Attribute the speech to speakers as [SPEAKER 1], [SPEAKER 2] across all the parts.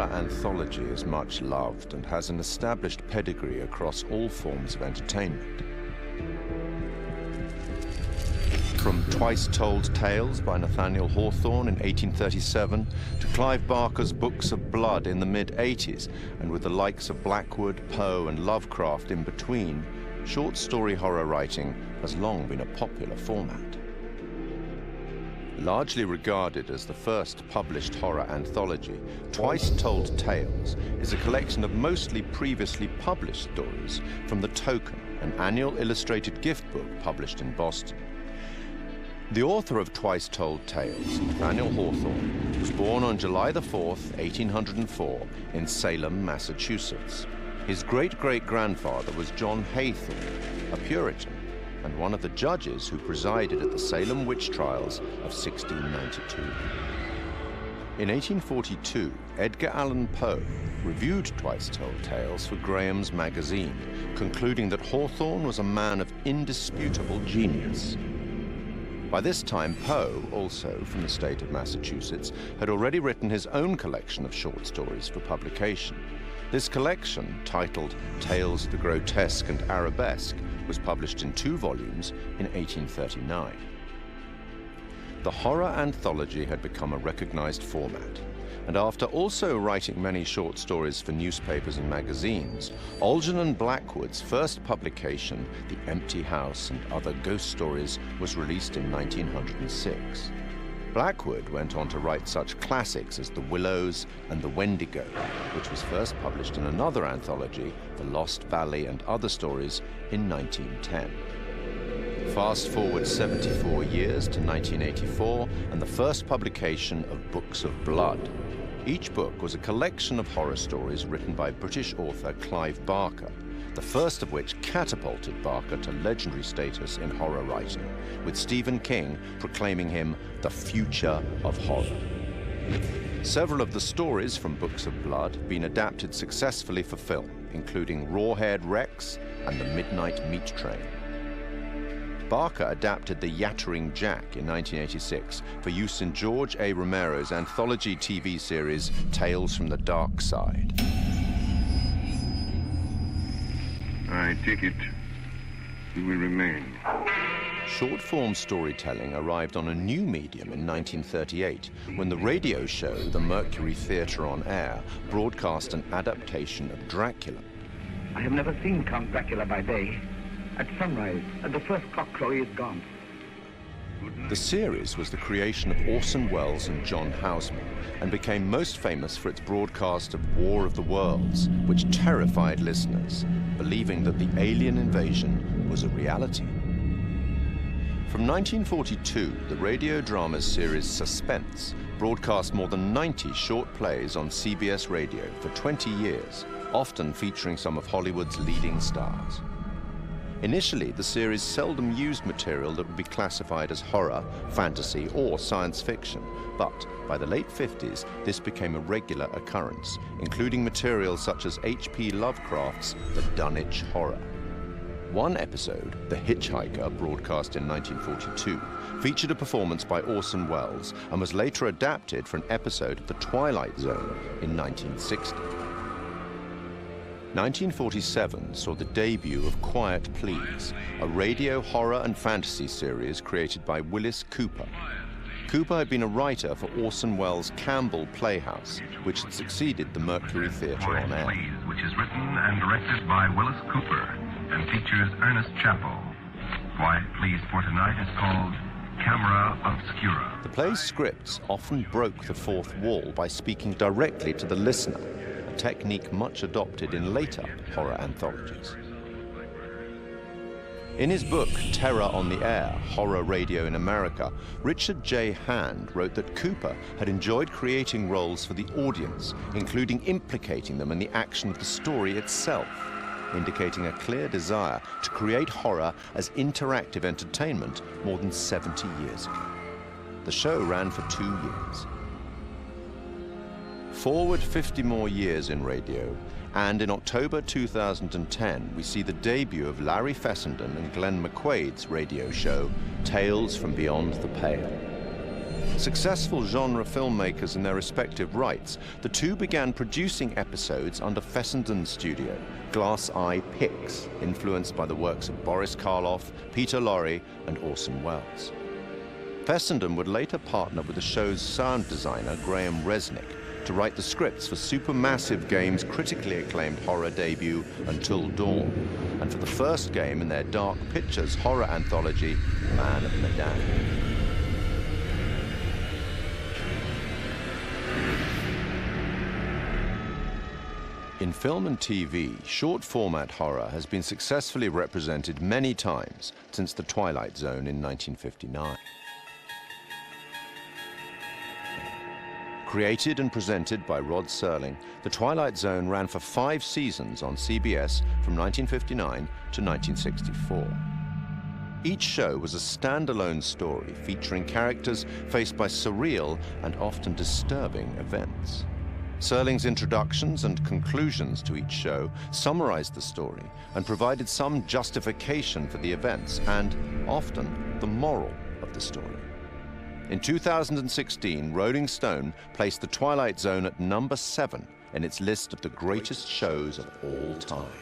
[SPEAKER 1] horror anthology is much loved and has an established pedigree across all forms of entertainment. From Twice Told Tales by Nathaniel Hawthorne in 1837 to Clive Barker's Books of Blood in the mid-80s, and with the likes of Blackwood, Poe and Lovecraft in between, short story horror writing has long been a popular format. Largely regarded as the first published horror anthology, Twice Told Tales is a collection of mostly previously published stories from The Token, an annual illustrated gift book published in Boston. The author of Twice Told Tales, Nathaniel Hawthorne, was born on July the 4th, 1804, in Salem, Massachusetts. His great-great-grandfather was John Haythorne, a Puritan, and one of the judges who presided at the Salem witch trials of 1692. In 1842, Edgar Allan Poe reviewed Twice Told Tales for Graham's magazine, concluding that Hawthorne was a man of indisputable genius. By this time, Poe, also from the state of Massachusetts, had already written his own collection of short stories for publication. This collection, titled Tales of the Grotesque and Arabesque, was published in 2 volumes in 1839. The horror anthology had become a recognized format, and after also writing many short stories for newspapers and magazines, Algernon Blackwood's first publication, The Empty House and Other Ghost Stories, was released in 1906. Blackwood went on to write such classics as The Willows and The Wendigo, which was first published in another anthology, The Lost Valley and Other Stories, in 1910. Fast forward 74 years to 1984 and the first publication of Books of Blood. Each book was a collection of horror stories written by British author Clive Barker, the first of which catapulted Barker to legendary status in horror writing, with Stephen King proclaiming him the future of horror. Several of the stories from Books of Blood have been adapted successfully for film, including Rawhead Rex and The Midnight Meat Train. Barker adapted The Yattering Jack in 1986 for use in George A. Romero's anthology TV series Tales from the Dark Side.
[SPEAKER 2] I take it you will remain.
[SPEAKER 1] Short-form storytelling arrived on a new medium in 1938 when the radio show The Mercury Theatre on Air broadcast an adaptation of Dracula.
[SPEAKER 3] I have never seen Count Dracula by day. At sunrise, at the first cockcrow, he is gone.
[SPEAKER 1] The series was the creation of Orson Welles and John Houseman and became most famous for its broadcast of War of the Worlds, which terrified listeners, believing that the alien invasion was a reality. From 1942, the radio drama series Suspense broadcast more than 90 short plays on CBS radio for 20 years, often featuring some of Hollywood's leading stars. Initially, the series seldom used material that would be classified as horror, fantasy, or science fiction, but by the late 50s, this became a regular occurrence, including material such as H.P. Lovecraft's The Dunwich Horror. One episode, The Hitchhiker, broadcast in 1942, featured a performance by Orson Welles and was later adapted for an episode of The Twilight Zone in 1960. 1947 saw the debut of Quiet Please, a radio horror and fantasy series created by Willis Cooper. Cooper had been a writer for Orson Welles' Campbell Playhouse, which had succeeded the Mercury Theatre on Air.
[SPEAKER 4] Please, which is written and directed by Willis Cooper and features Ernest Chappell. Quiet Please for tonight is called Camera Obscura.
[SPEAKER 1] The play's scripts often broke the fourth wall by speaking directly to the listener, a technique much adopted in later horror anthologies. In his book, Terror on the Air, Horror Radio in America, Richard J. Hand wrote that Cooper had enjoyed creating roles for the audience, including implicating them in the action of the story itself, indicating a clear desire to create horror as interactive entertainment more than 70 years ago. The show ran for 2 years. Forward 50 more years in radio, and in October 2010, we see the debut of Larry Fessenden and Glenn McQuaid's radio show, Tales from Beyond the Pale. Successful genre filmmakers in their respective rights, the two began producing episodes under Fessenden's studio, Glass Eye Pix, influenced by the works of Boris Karloff, Peter Lorre, and Orson Welles. Fessenden would later partner with the show's sound designer, Graham Resnick, to write the scripts for Supermassive Games' critically acclaimed horror debut, Until Dawn, and for the first game in their Dark Pictures horror anthology, Man of Medan. In film and TV, short-format horror has been successfully represented many times since The Twilight Zone in 1959. Created and presented by Rod Serling, The Twilight Zone ran for 5 seasons on CBS from 1959 to 1964. Each show was a standalone story featuring characters faced by surreal and often disturbing events. Serling's introductions and conclusions to each show summarized the story and provided some justification for the events and, often, the moral of the story. In 2016, Rolling Stone placed The Twilight Zone at number 7 in its list of the greatest shows of all time.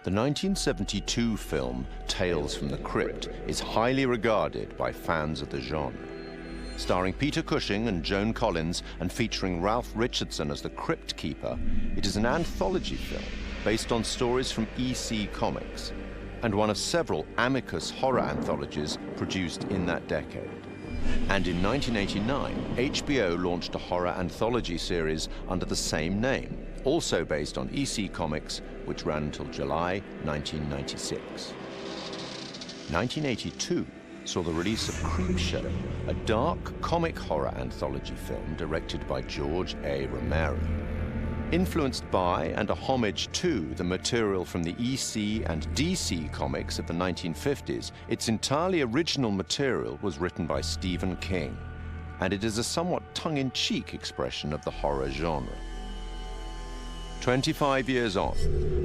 [SPEAKER 1] The 1972 film Tales from the Crypt is highly regarded by fans of the genre. Starring Peter Cushing and Joan Collins and featuring Ralph Richardson as the Crypt Keeper, it is an anthology film based on stories from EC Comics and one of several Amicus horror anthologies produced in that decade. And in 1989, HBO launched a horror anthology series under the same name, also based on EC Comics, which ran until July 1996. 1982 saw the release of Creepshow, a dark comic horror anthology film directed by George A. Romero. Influenced by and a homage to the material from the EC and DC comics of the 1950s, its entirely original material was written by Stephen King, and it is a somewhat tongue-in-cheek expression of the horror genre. 25 years on,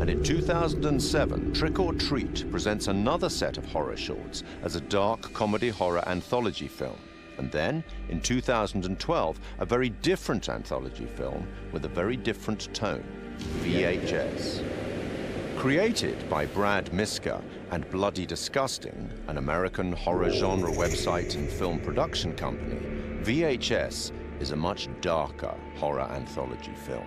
[SPEAKER 1] and in 2007, Trick or Treat presents another set of horror shorts as a dark comedy horror anthology film. And then, in 2012, a very different anthology film with a very different tone, VHS. Created by Brad Miska and Bloody Disgusting, an American horror genre website and film production company, VHS is a much darker horror anthology film.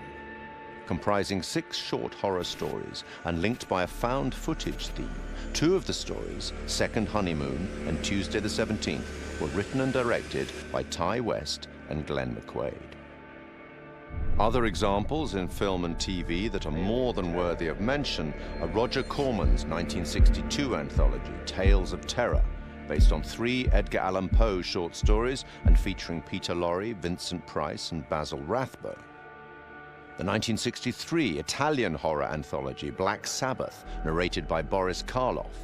[SPEAKER 1] Comprising 6 short horror stories and linked by a found footage theme. 2 of the stories, Second Honeymoon and Tuesday the 17th, were written and directed by Ty West and Glenn McQuaid. Other examples in film and TV that are more than worthy of mention are Roger Corman's 1962 anthology, Tales of Terror, based on 3 Edgar Allan Poe short stories and featuring Peter Lorre, Vincent Price, and Basil Rathbone. The 1963 Italian horror anthology, Black Sabbath, narrated by Boris Karloff.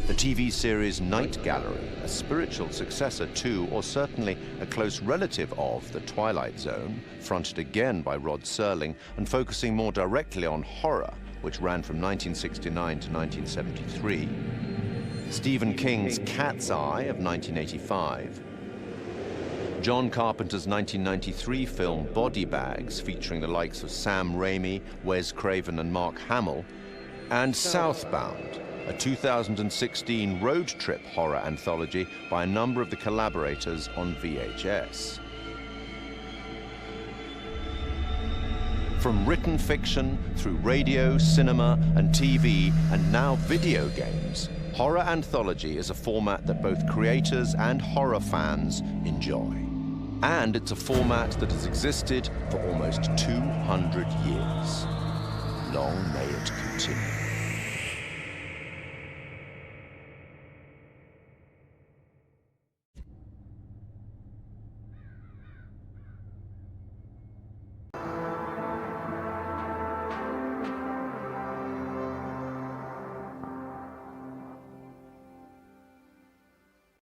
[SPEAKER 1] The TV series Night Gallery, a spiritual successor to, or certainly a close relative of, The Twilight Zone, fronted again by Rod Serling and focusing more directly on horror, which ran from 1969 to 1973. Stephen King's Cat's Eye of 1985. John Carpenter's 1993 film Body Bags, featuring the likes of Sam Raimi, Wes Craven, and Mark Hamill, and Southbound, a 2016 road trip horror anthology by a number of the collaborators on VHS. From written fiction through radio, cinema, and TV, and now video games, horror anthology is a format that both creators and horror fans enjoy. And it's a format that has existed for almost 200 years. Long may it continue.